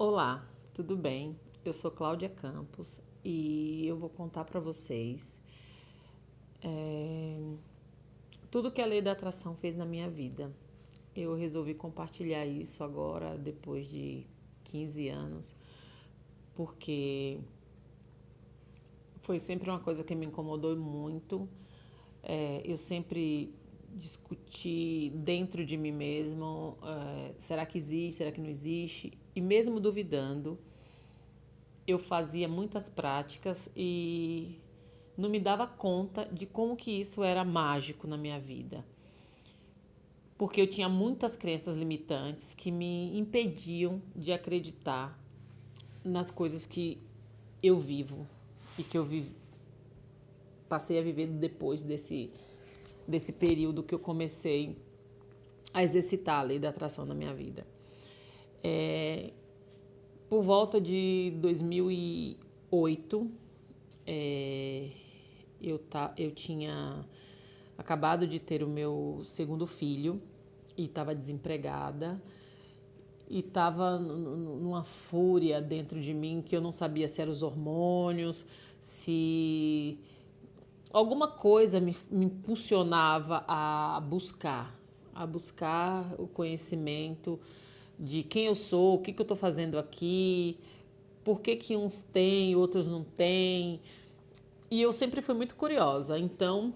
Olá, tudo bem? Eu sou Cláudia Campos e eu vou contar para vocês tudo que a lei da atração fez na minha vida. Eu resolvi compartilhar isso agora, depois de 15 anos, porque foi sempre uma coisa que me incomodou muito. Eu sempre discuti dentro de mim mesmo, será que existe, será que não existe? E mesmo duvidando, eu fazia muitas práticas e não me dava conta de como que isso era mágico na minha vida. Porque eu tinha muitas crenças limitantes que me impediam de acreditar nas coisas que eu vivo e que passei a viver depois desse período que eu comecei a exercitar a lei da atração na minha vida. Por volta de 2008, eu tinha acabado de ter o meu segundo filho e estava desempregada e estava numa fúria dentro de mim que eu não sabia se eram os hormônios, se alguma coisa me impulsionava a buscar o conhecimento de quem eu sou, o que eu estou fazendo aqui, por que uns têm, outros não têm. E eu sempre fui muito curiosa, então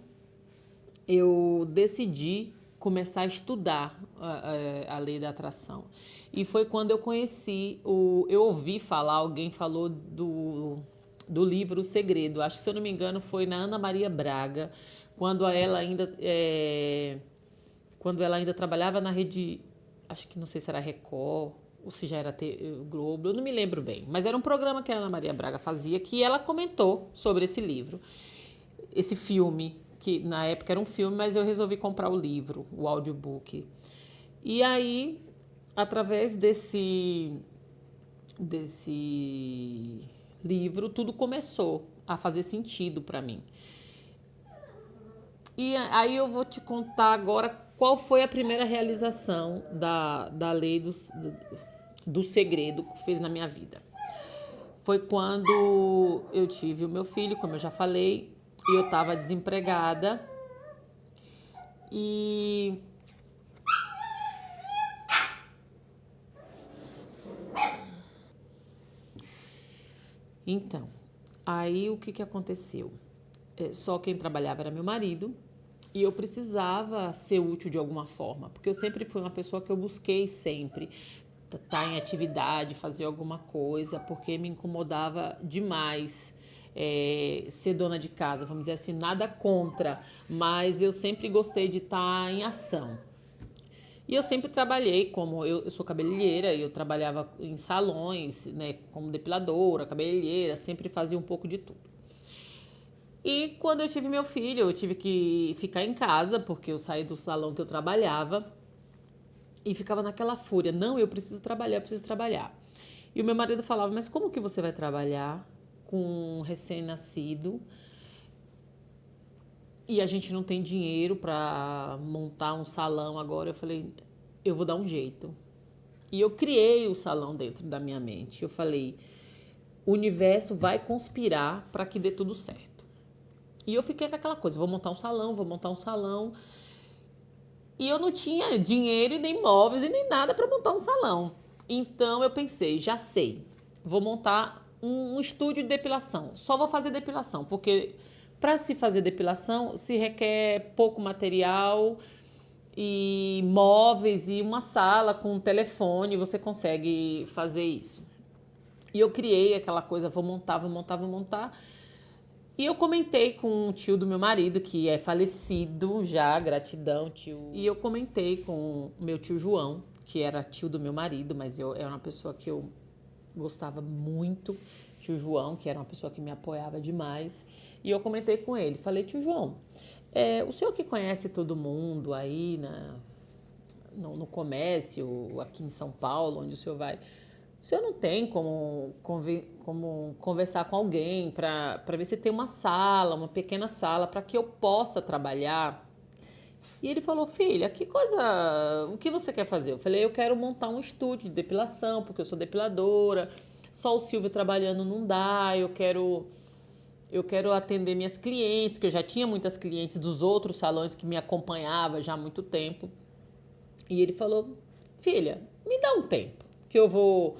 eu decidi começar a estudar a lei da atração. E foi quando eu conheci, eu ouvi falar, alguém falou do livro O Segredo. Acho que, se eu não me engano, foi na Ana Maria Braga, quando ela ainda trabalhava na rede, acho que não sei se era Record ou se já era Globo, eu não me lembro bem. Mas era um programa que a Ana Maria Braga fazia, que ela comentou sobre esse livro, esse filme, que na época era um filme, mas eu resolvi comprar o livro, o audiobook. E aí, através desse livro, tudo começou a fazer sentido para mim. E aí eu vou te contar agora qual foi a primeira realização da lei do segredo que fez na minha vida. Foi quando eu tive o meu filho, como eu já falei, e eu estava desempregada. E então, aí o que aconteceu? Só quem trabalhava era meu marido e eu precisava ser útil de alguma forma, porque eu sempre fui uma pessoa que eu busquei sempre estar em atividade, fazer alguma coisa, porque me incomodava demais ser dona de casa, vamos dizer assim, nada contra, mas eu sempre gostei de estar em ação. E eu sempre trabalhei como eu sou cabeleireira e eu trabalhava em salões, né, como depiladora, cabeleireira, sempre fazia um pouco de tudo. E quando eu tive meu filho, eu tive que ficar em casa, porque eu saí do salão que eu trabalhava e ficava naquela fúria. Não, eu preciso trabalhar, eu preciso trabalhar. E o meu marido falava, mas como que você vai trabalhar com um recém-nascido e a gente não tem dinheiro para montar um salão agora? Eu falei, eu vou dar um jeito. E eu criei o salão dentro da minha mente. Eu falei, o universo vai conspirar para que dê tudo certo. E eu fiquei com aquela coisa, vou montar um salão, vou montar um salão. E eu não tinha dinheiro e nem móveis e nem nada para montar um salão. Então eu pensei, já sei, vou montar um estúdio de depilação. Só vou fazer depilação, porque para se fazer depilação se requer pouco material e móveis e uma sala com um telefone, você consegue fazer isso. E eu criei aquela coisa, vou montar, vou montar, vou montar. E eu comentei com um tio do meu marido, que é falecido já, gratidão, tio. E eu comentei com o meu tio João, que era tio do meu marido, mas eu era uma pessoa que eu gostava muito, tio João, que era uma pessoa que me apoiava demais. E eu comentei com ele, falei, tio João, o senhor que conhece todo mundo aí no comércio, aqui em São Paulo, onde o senhor vai, o senhor não tem como conversar com alguém para ver se tem uma sala, uma pequena sala, para que eu possa trabalhar E ele falou, filha, o que você quer fazer? Eu falei, eu quero montar um estúdio de depilação, porque eu sou depiladora, só o Silvio trabalhando não dá, eu quero atender minhas clientes, que eu já tinha muitas clientes dos outros salões que me acompanhavam já há muito tempo. E ele falou, filha, me dá um tempo, que eu vou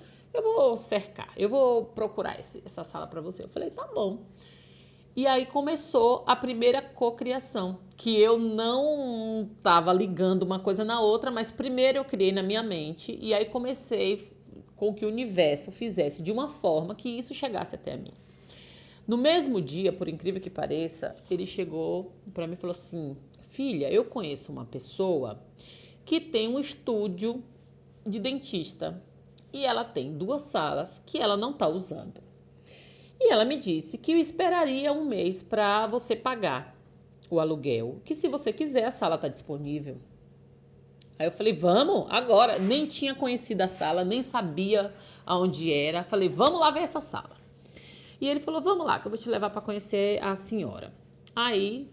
cercar, eu vou procurar essa sala para você. Eu falei, tá bom. E aí começou a primeira cocriação, que eu não estava ligando uma coisa na outra, mas primeiro eu criei na minha mente e aí comecei com que o universo fizesse de uma forma que isso chegasse até mim. No mesmo dia, por incrível que pareça, ele chegou para mim e falou assim, filha, eu conheço uma pessoa que tem um estúdio de dentista e ela tem 2 salas que ela não está usando. E ela me disse que eu esperaria um mês para você pagar o aluguel, que se você quiser a sala está disponível. Aí eu falei, vamos, agora. Nem tinha conhecido a sala, nem sabia aonde era. Falei, vamos lá ver essa sala. E ele falou, vamos lá, que eu vou te levar para conhecer a senhora. Aí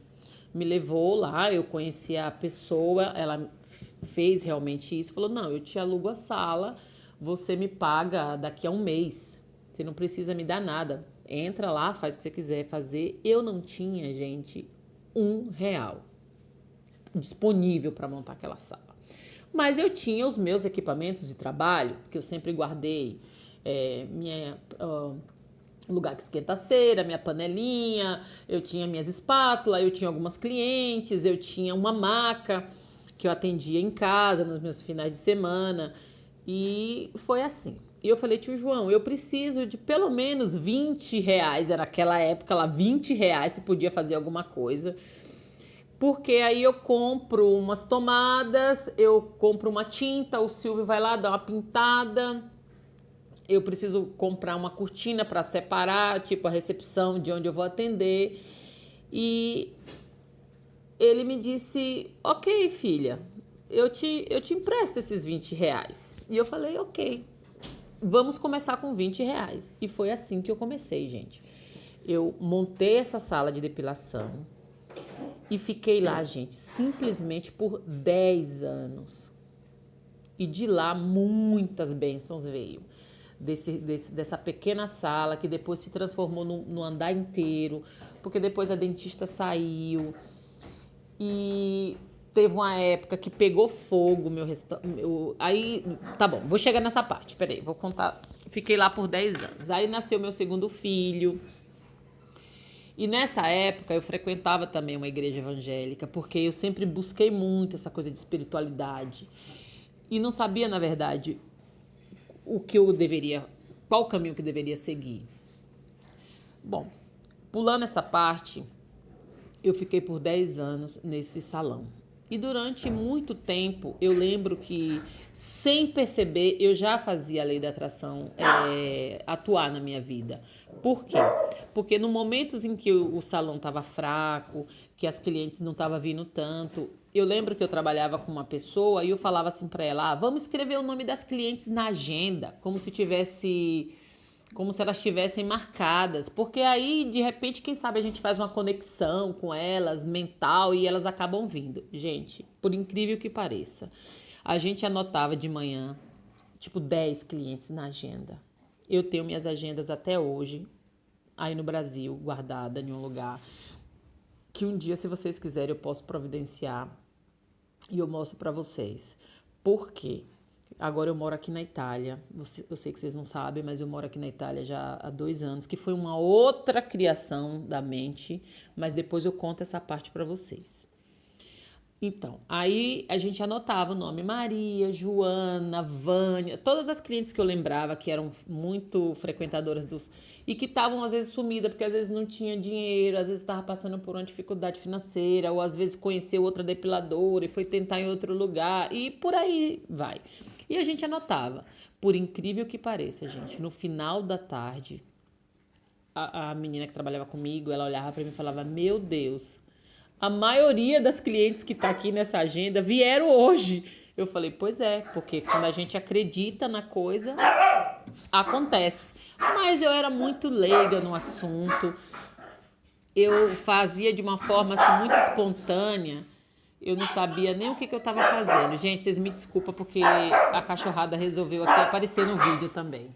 me levou lá, eu conheci a pessoa, ela fez realmente isso. Falou, não, eu te alugo a sala, você me paga daqui a um mês. Você não precisa me dar nada. Entra lá, faz o que você quiser fazer. Eu não tinha, gente, R$ 1 disponível para montar aquela sala. Mas eu tinha os meus equipamentos de trabalho, que eu sempre guardei, minha lugar que esquenta a cera, minha panelinha, eu tinha minhas espátulas, eu tinha algumas clientes, eu tinha uma maca que eu atendia em casa nos meus finais de semana. E foi assim. E eu falei, tio João, eu preciso de pelo menos R$ 20. Era aquela época lá, R$ 20 se podia fazer alguma coisa. Porque aí eu compro umas tomadas, eu compro uma tinta, o Silvio vai lá dar uma pintada. Eu preciso comprar uma cortina para separar, tipo a recepção de onde eu vou atender. E ele me disse, ok, filha, eu te empresto esses R$ 20. E eu falei, ok, vamos começar com R$ 20. E foi assim que eu comecei, gente. Eu montei essa sala de depilação e fiquei lá, gente, simplesmente por 10 anos. E de lá muitas bênçãos veio. Dessa pequena sala que depois se transformou no andar inteiro, porque depois a dentista saiu e teve uma época que pegou fogo aí, tá bom, vou chegar nessa parte, peraí, vou contar. Fiquei lá por 10 anos, aí nasceu meu segundo filho e nessa época eu frequentava também uma igreja evangélica, porque eu sempre busquei muito essa coisa de espiritualidade e não sabia, na verdade, qual o caminho que eu deveria seguir. Bom, pulando essa parte, eu fiquei por 10 anos nesse salão. E durante muito tempo, eu lembro que, sem perceber, eu já fazia a lei da atração atuar na minha vida. Por quê? Porque no momentos em que o salão estava fraco, que as clientes não estavam vindo tanto, eu lembro que eu trabalhava com uma pessoa e eu falava assim para ela, vamos escrever o nome das clientes na agenda, como se elas estivessem marcadas, porque aí, de repente, quem sabe a gente faz uma conexão com elas, mental, e elas acabam vindo. Gente, por incrível que pareça, a gente anotava de manhã, tipo, 10 clientes na agenda. Eu tenho minhas agendas até hoje, aí no Brasil, guardada em um lugar, que um dia, se vocês quiserem, eu posso providenciar e eu mostro para vocês. Por quê? Agora eu moro aqui na Itália, eu sei que vocês não sabem, mas eu moro aqui na Itália já há 2 anos, que foi uma outra criação da mente, mas depois eu conto essa parte para vocês. Então, aí a gente anotava o nome Maria, Joana, Vânia, todas as clientes que eu lembrava que eram muito frequentadoras e que estavam às vezes sumidas, porque às vezes não tinha dinheiro, às vezes estava passando por uma dificuldade financeira, ou às vezes conheceu outra depiladora e foi tentar em outro lugar, e por aí vai. E a gente anotava. Por incrível que pareça, gente, no final da tarde, a menina que trabalhava comigo, ela olhava para mim e falava, meu Deus, a maioria das clientes que está aqui nessa agenda vieram hoje. Eu falei, pois é, porque quando a gente acredita na coisa, acontece. Mas eu era muito leiga no assunto. Eu fazia de uma forma assim, muito espontânea. Eu não sabia nem o que eu estava fazendo. Gente, vocês me desculpam porque a cachorrada resolveu aqui aparecer no vídeo também.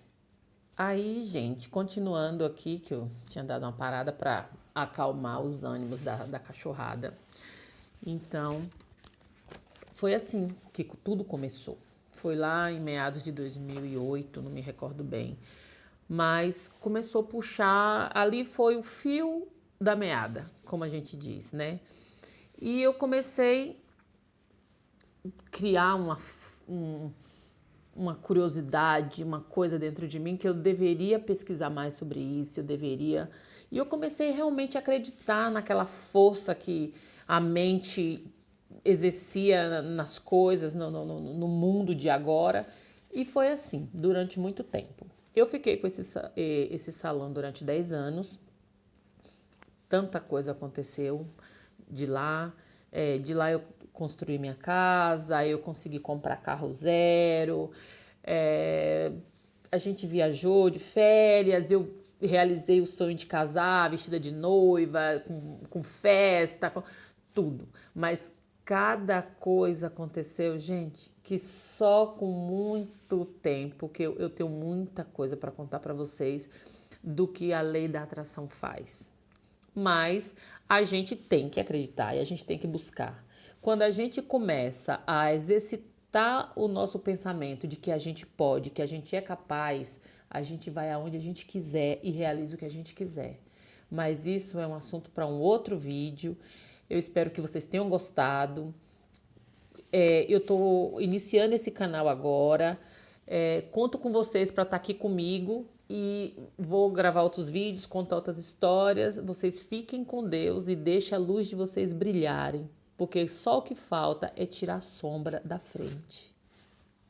Aí, gente, continuando aqui, que eu tinha dado uma parada para acalmar os ânimos da cachorrada. Então, foi assim que tudo começou. Foi lá em meados de 2008, não me recordo bem. Mas começou a puxar, ali foi o fio da meada, como a gente diz, né? E eu comecei a criar uma curiosidade, uma coisa dentro de mim que eu deveria pesquisar mais sobre isso, eu deveria. E eu comecei realmente a acreditar naquela força que a mente exercia nas coisas, no mundo de agora. E foi assim, durante muito tempo. Eu fiquei com esse salão durante 10 anos. Tanta coisa aconteceu de lá. De lá eu construí minha casa, aí eu consegui comprar carro zero. A gente viajou de férias, eu realizei o sonho de casar, vestida de noiva, com festa, com tudo. Mas cada coisa aconteceu, gente, que só com muito tempo, que eu tenho muita coisa para contar para vocês do que a lei da atração faz. Mas a gente tem que acreditar e a gente tem que buscar. Quando a gente começa a exercitar o nosso pensamento de que a gente pode, que a gente é capaz, a gente vai aonde a gente quiser e realiza o que a gente quiser. Mas isso é um assunto para um outro vídeo. Eu espero que vocês tenham gostado. Eu estou iniciando esse canal agora. Conto com vocês para estar aqui comigo e vou gravar outros vídeos, contar outras histórias. Vocês fiquem com Deus e deixem a luz de vocês brilharem, porque só o que falta é tirar a sombra da frente.